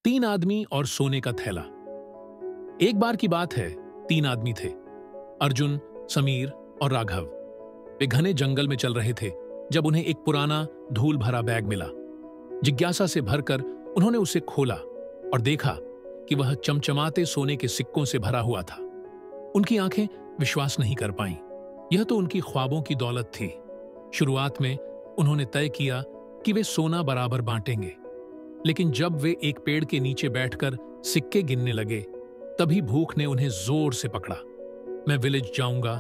तीन आदमी और सोने का थैला। एक बार की बात है, तीन आदमी थे, अर्जुन, समीर और राघव। वे घने जंगल में चल रहे थे जब उन्हें एक पुराना धूल भरा बैग मिला। जिज्ञासा से भरकर उन्होंने उसे खोला और देखा कि वह चमचमाते सोने के सिक्कों से भरा हुआ था। उनकी आंखें विश्वास नहीं कर पाईं। यह तो उनकी ख्वाबों की दौलत थी। शुरुआत में उन्होंने तय किया कि वे सोना बराबर बांटेंगे, लेकिन जब वे एक पेड़ के नीचे बैठकर सिक्के गिनने लगे, तभी भूख ने उन्हें जोर से पकड़ा। मैं विलेज जाऊंगा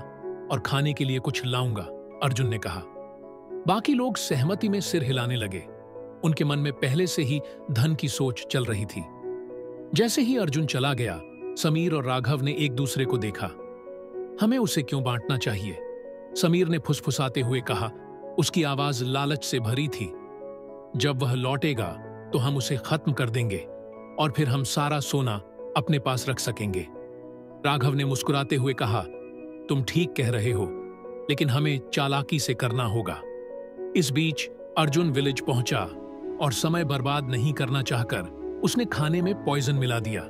और खाने के लिए कुछ लाऊंगा, अर्जुन ने कहा। बाकी लोग सहमति में सिर हिलाने लगे। उनके मन में पहले से ही धन की सोच चल रही थी। जैसे ही अर्जुन चला गया, समीर और राघव ने एक दूसरे को देखा। हमें उसे क्यों बांटना चाहिए? समीर ने फुसफुसाते हुए कहा। उसकी आवाज लालच से भरी थी। जब वह लौटेगा तो हम उसे खत्म कर देंगे और फिर हम सारा सोना अपने पास रख सकेंगे। राघव ने मुस्कुराते हुए कहा, तुम ठीक कह रहे हो, लेकिन हमें चालाकी से करना होगा। इस बीच अर्जुन विलेज पहुंचा और समय बर्बाद नहीं करना चाहकर उसने खाने में पॉइजन मिला दिया।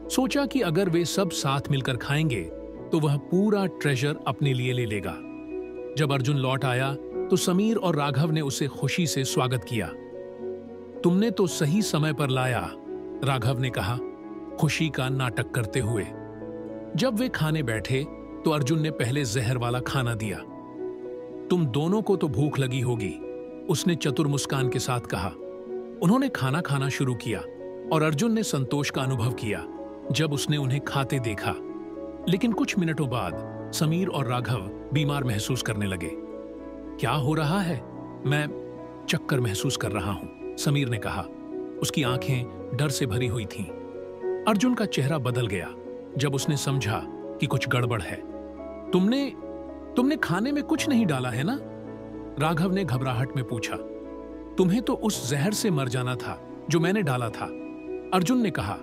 सोचा कि अगर वे सब साथ मिलकर खाएंगे तो वह पूरा ट्रेजर अपने लिए ले लेगा। जब अर्जुन लौट आया तो समीर और राघव ने उसे खुशी से स्वागत किया। तुमने तो सही समय पर लाया, राघव ने कहा, खुशी का नाटक करते हुए। जब वे खाने बैठे तो अर्जुन ने पहले जहर वाला खाना दिया। तुम दोनों को तो भूख लगी होगी, उसने चतुर मुस्कान के साथ कहा। उन्होंने खाना खाना शुरू किया और अर्जुन ने संतोष का अनुभव किया जब उसने उन्हें खाते देखा। लेकिन कुछ मिनटों बाद समीर और राघव बीमार महसूस करने लगे। क्या हो रहा है? मैं चक्कर महसूस कर रहा हूं, समीर ने कहा। उसकी आंखें डर से भरी हुई थीं। अर्जुन का चेहरा बदल गया जब उसने समझा कि कुछ गड़बड़ है। तुमने खाने में कुछ नहीं डाला है ना? राघव ने घबराहट में पूछा। तुम्हें तो उस जहर से मर जाना था जो मैंने डाला था, अर्जुन ने कहा।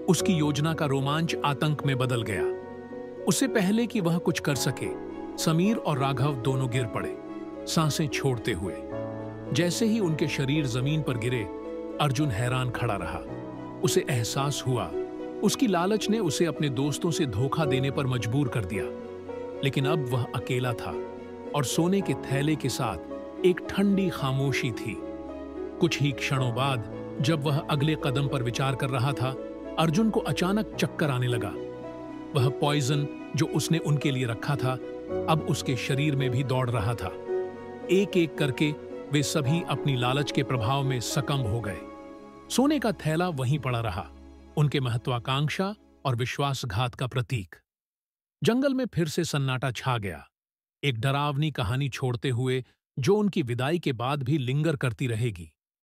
उसकी योजना का रोमांच आतंक में बदल गया। उससे पहले कि वह कुछ कर सके, समीर और राघव दोनों गिर पड़े, सांसें छोड़ते हुए। जैसे ही उनके शरीर जमीन पर गिरे, अर्जुन हैरान खड़ा रहा। उसे एहसास हुआ उसकी लालच ने उसे अपने दोस्तों से धोखा देने पर मजबूर कर दिया। लेकिन अब वह अकेला था और सोने के थैले के साथ एक ठंडी खामोशी थी। कुछ ही क्षणों बाद जब वह अगले कदम पर विचार कर रहा था, अर्जुन को अचानक चक्कर आने लगा। वह पॉइजन जो उसने उनके लिए रखा था अब उसके शरीर में भी दौड़ रहा था। एक एक करके वे सभी अपनी लालच के प्रभाव में सकंब हो गए। सोने का थैला वहीं पड़ा रहा, उनके महत्वाकांक्षा और विश्वासघात का प्रतीक। जंगल में फिर से सन्नाटा छा गया, एक डरावनी कहानी छोड़ते हुए जो उनकी विदाई के बाद भी लिंगर करती रहेगी।